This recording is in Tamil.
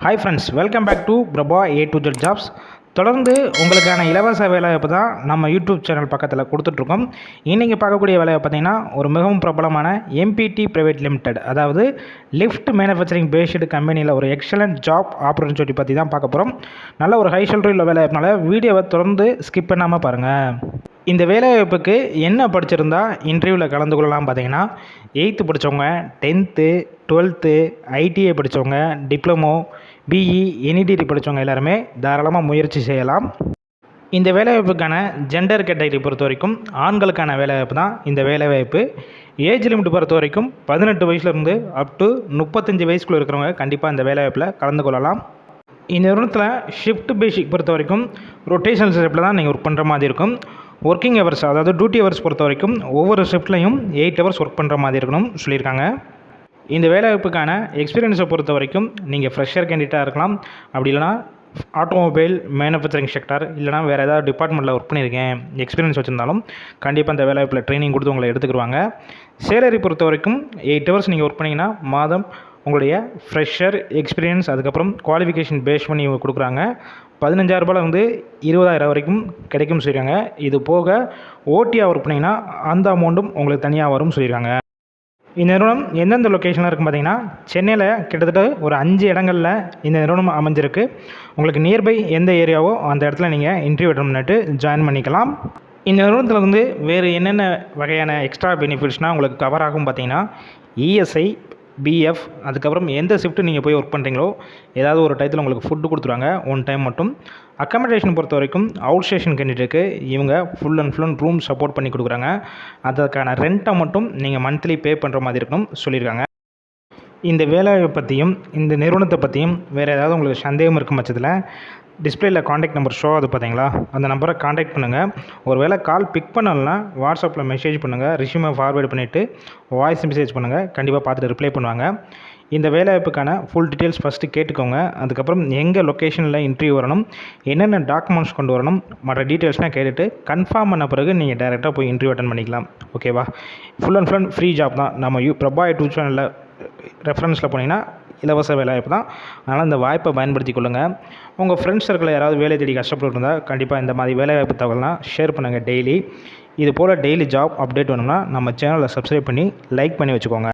Hi friends, welcome back to Prabha A to Z jobs. தொடர்ந்து உங்களுக்கான இலவச வேலைவாய்ப்பு தான் நம்ம யூடியூப் சேனல் பக்கத்தில் கொடுத்துட்ருக்கோம். இன்றைக்கி பார்க்கக்கூடிய வேலையை பார்த்தீங்கன்னா ஒரு மிகவும் பிரபலமான MPT பிரைவேட் லிமிடெட், அதாவது லிஃப்ட் மேனுஃபேக்சரிங் பேஸ்டு கம்பெனியில் ஒரு எக்ஸலண்ட் ஜாப் ஆப்பர்ச்சுனிட்டி பற்றி தான் பார்க்க போகிறோம். நல்ல ஒரு ஹை சேலரி உள்ள வேலைவாய்ப்புனால வீடியோவை தொடர்ந்து ஸ்கிப் பண்ணாமல் பாருங்கள். இந்த வேலைவாய்ப்புக்கு என்ன படிச்சிருந்தா இன்டர்வியூவில் கலந்து கொள்ளலாம் பார்த்தீங்கன்னா 8th படித்தவங்க, 10th, 12th, ITI படித்தவங்க, டிப்ளமோ, BE, NEDT படித்தவங்க எல்லாருமே தாராளமாக முயற்சி செய்யலாம். இந்த வேலைவாய்ப்புக்கான ஜெண்டர் கேட்டகரி பொறுத்த வரைக்கும் ஆண்களுக்கான வேலைவாய்ப்பு தான் இந்த வேலைவாய்ப்பு. ஏஜ் லிமிட் பொறுத்த வரைக்கும் 18 வயசுலேருந்து அப் டு 35 வயசுக்குள்ளே இருக்கிறவங்க கண்டிப்பாக இந்த வேலைவாய்ப்பில் கலந்து கொள்ளலாம். இந்த நிறுவனத்தில் ஷிஃப்ட் பேசிக் பொறுத்த வரைக்கும் ரொட்டேஷனல் ஷிஃப்ட்டில் தான் நீங்கள் ஒர்க் பண்ணுற மாதிரி இருக்கும். ஒர்க்கிங் ஹவர்ஸ், அதாவது டியூட்டி ஹவர்ஸ் பொறுத்த வரைக்கும் ஒவ்வொரு ஷிஃப்ட்லையும் 8 ஹவர்ஸ் ஒர்க் பண்ணுற மாதிரி இருக்கணும் சொல்லியிருக்காங்க. இந்த வேலைவாய்ப்புக்கான எக்ஸ்பீரியன்ஸை பொறுத்த வரைக்கும் நீங்கள் ஃப்ரெஷர் கேண்டிடேட்டாக இருக்கலாம், அப்படி இல்லைனா ஆட்டோமொபைல் மேனுஃபேக்சரிங் செக்டார் இல்லைனா வேறு ஏதாவது டிபார்ட்மெண்ட்டில் ஒர்க் பண்ணியிருக்கேன் எக்ஸ்பீரியன்ஸ் வச்சுருந்தாலும் கண்டிப்பாக இந்த வேலைவாய்ப்பில் ட்ரைனிங் கொடுத்து உங்களை எடுத்துக்கிடுவாங்க. சேலரி பொறுத்த வரைக்கும் 8 ஹவர்ஸ் நீங்கள் ஒர்க் பண்ணிங்கன்னா மாதம் உங்களுடைய ஃப்ரெஷர் எக்ஸ்பீரியன்ஸ் அதுக்கப்புறம் குவாலிஃபிகேஷன் பேஸ் பண்ணி இவங்க கொடுக்குறாங்க. 15,000 ரூபாயிலேருந்து 20,000 வரைக்கும் கிடைக்கும் சொல்லியிருக்காங்க. இது போக ஓட்டியாக ஒர்க் பண்ணிங்கன்னா அந்த அமௌண்ட்டும் உங்களுக்கு தனியாக வரும்னு சொல்லியிருக்காங்க. இந்த நிறுவனம் எந்தெந்த லொக்கேஷனில் இருக்கும் பார்த்தீங்கன்னா சென்னையில் கிட்டத்தட்ட ஒரு 5 இடங்களில் இந்த நிறுவனம் அமைஞ்சிருக்கு. உங்களுக்கு நியர்பை எந்த ஏரியாவோ அந்த இடத்துல நீங்கள் இன்டர்வியூ அட்டெண்ட் பண்ணிட்டு ஜாயின் பண்ணிக்கலாம். இந்த நிறுவனத்தில் வந்து வேறு என்னென்ன வகையான எக்ஸ்ட்ரா பெனிஃபிட்ஸ்னால் உங்களுக்கு கவர் ஆகும் பார்த்தீங்கன்னா ESI, BF, அதுக்கப்புறம் எந்த ஷிஃப்ட்டு நீங்கள் போய் ஒர்க் பண்ணுறீங்களோ ஏதாவது ஒரு டயத்தில் உங்களுக்கு ஃபுட்டு கொடுத்துருவாங்க ஒன் டைம் மட்டும். அக்காமடேஷன் பொறுத்த வரைக்கும் அவுட் ஸ்டேஷன் கேண்டிடேட்டுக்கு இவங்க ஃபுல் அண்ட் ரூம் சப்போர்ட் பண்ணி கொடுக்குறாங்க. அதற்கான ரெண்ட்டை மட்டும் நீங்கள் மந்த்லி பே பண்ணுற மாதிரி இருக்கணும் சொல்லியிருக்காங்க. இந்த வேலையை பற்றியும் இந்த நிறுவனத்தை பற்றியும் வேறு ஏதாவது உங்களுக்கு சந்தேகம் இருக்கும் பட்சத்தில் டிஸ்பிளேயில் காண்டாக்ட் நம்பர் ஷோ அது பார்த்தீங்களா, அந்த நம்பரை காண்டாக்ட் பண்ணுங்கள். ஒரு வேளை கால் பிக் பண்ணலைன்னா வாட்ஸ்அப்பில் மெசேஜ் பண்ணுங்கள், ரெஸ்யூமை ஃபார்வேர்டு பண்ணிவிட்டு வாய்ஸ் மெசேஜ் பண்ணுங்கள், கண்டிப்பாக பார்த்துட்டு ரிப்ளை பண்ணுவாங்க. இந்த வேலைவாய்ப்புக்கான ஃபுல் டீட்டெயில்ஸ் ஃபஸ்ட்டு கேட்டுக்கோங்க. அதுக்கப்புறம் எங்கள் லொக்கேஷனில் இன்டர்வியூ வரணும், என்னென்ன டாக்குமெண்ட்ஸ் கொண்டு வரணும், மற்ற டீட்டெயில்ஸ்லாம் கேட்டுட்டு கன்ஃபார்ம் பண்ண பிறகு நீங்கள் டேரெக்டாக போய் இன்டர்வியூ அட்டன் பண்ணிக்கலாம். ஓகேவா? ஃபுல் அண்ட் ஃப்ரீ ஜாப் தான். நம்ம பிரபா யூடியூப் சேனலில் ரெஃபரன்ஸில் போனீங்கன்னா இலவச வேலைவாய்ப்பு தான். அதனால் இந்த வாய்ப்பை பயன்படுத்தி கொள்ளுங்கள். உங்கள் ஃப்ரெண்ட்ஸ் சர்க்கிளில் யாராவது வேலை தேடி கஷ்டப்பட்டு இருந்தால் கண்டிப்பாக இந்த மாதிரி வேலைவாய்ப்பு தகவலாம் ஷேர் பண்ணுங்கள் டெய்லி. இது போல் டெய்லி ஜாப் அப்டேட் வேணும்னா நம்ம சேனலை சப்ஸ்கிரைப் பண்ணி லைக் பண்ணி வச்சுக்கோங்க.